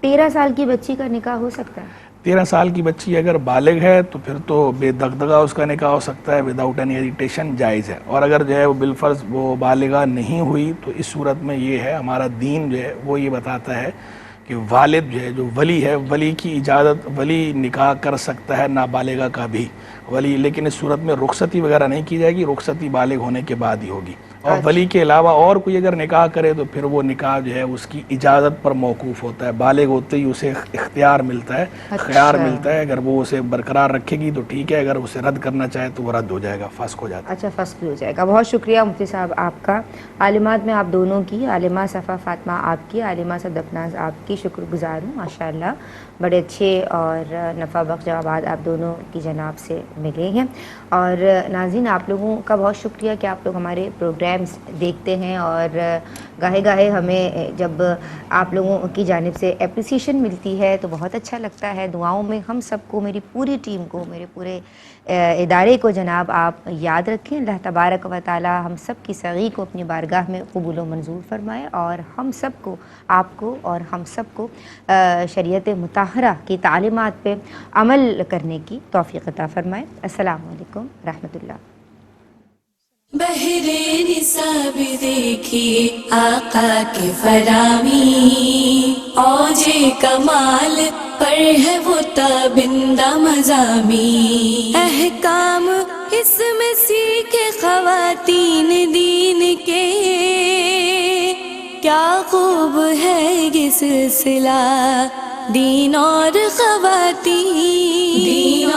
13 سال کی بچی کا نکاح ہو سکتا ہے؟ 13 سال کی بچی اگر بالغ ہے تو پھر تو بے دغدغہ اس کا نکاح ہو سکتا ہے, وداؤٹ اینی ہیزیٹیشن جائز ہے. اور اگر جو ہے وہ بالفرض وہ بالغہ نہیں ہوئی تو اس صورت میں یہ ہے, ہمارا دین جو ہے وہ یہ بتاتا ہے کہ والد جو ہے, جو ولی ہے, ولی کی اجازت, ولی نکاح کر سکتا ہے نابالغہ کا بھی ولی, لیکن اس صورت میں رخصتی وغیرہ نہیں کی جائے گی, رخصتی بالغ ہونے کے بعد ہی ہوگی. اور ولی کے علاوہ اور کوئی اگر نکاح کرے تو پھر وہ نکاح جو ہے اس کی اجازت پر موقوف ہوتا ہے. بالغ ہوتے ہی اسے اختیار ملتا ہے, خیار ملتا ہے. اگر وہ اسے برقرار رکھے گی تو ٹھیک ہے, اگر اسے رد کرنا چاہے تو وہ رد ہو جائے گا, فسخ ہو جاتا ہے. اچھا, فسخ ہو جائے گا. بہت شکریہ مفتی صاحب آپ کا. عالمات میں آپ دونوں کی, عالمہ صفا فاطمہ آپ کی, عالمہ صدقناز آپ کی شکر گزار ہوں. ماشاءاللہ بڑے اچھے اور نفع بخش جوابات آپ دونوں کی جناب سے ملے ہیں. اور ناظرین آپ لوگوں کا بہت شکریہ کہ آپ لوگ ہمارے پروگرامز دیکھتے ہیں, اور گاہے گاہے ہمیں جب آپ لوگوں کی جانب سے اپریسیشن ملتی ہے تو بہت اچھا لگتا ہے. دعاؤں میں ہم سب کو, میری پوری ٹیم کو, میرے پورے ادارے کو جناب آپ یاد رکھیں. اللہ تبارک و تعالی ہم سب کی سعی کو اپنی بارگاہ میں قبول و منظور فرمائے, اور ہم سب کو, آپ کو اور ہم سب کو شریعت مطہرہ کی تعلیمات پہ عمل کرنے کی توفیق عطا فرمائے. السلام علیکم رحمۃ اللہ. بہرے نصاب دیکھیے آقا کے فرامی, اوج کمال پر ہے وہ تابندہ مضامی. احکام اس میں سیکھے خواتین دین کے, کیا خوب ہے یہ سلسلہ دین اور خواتین.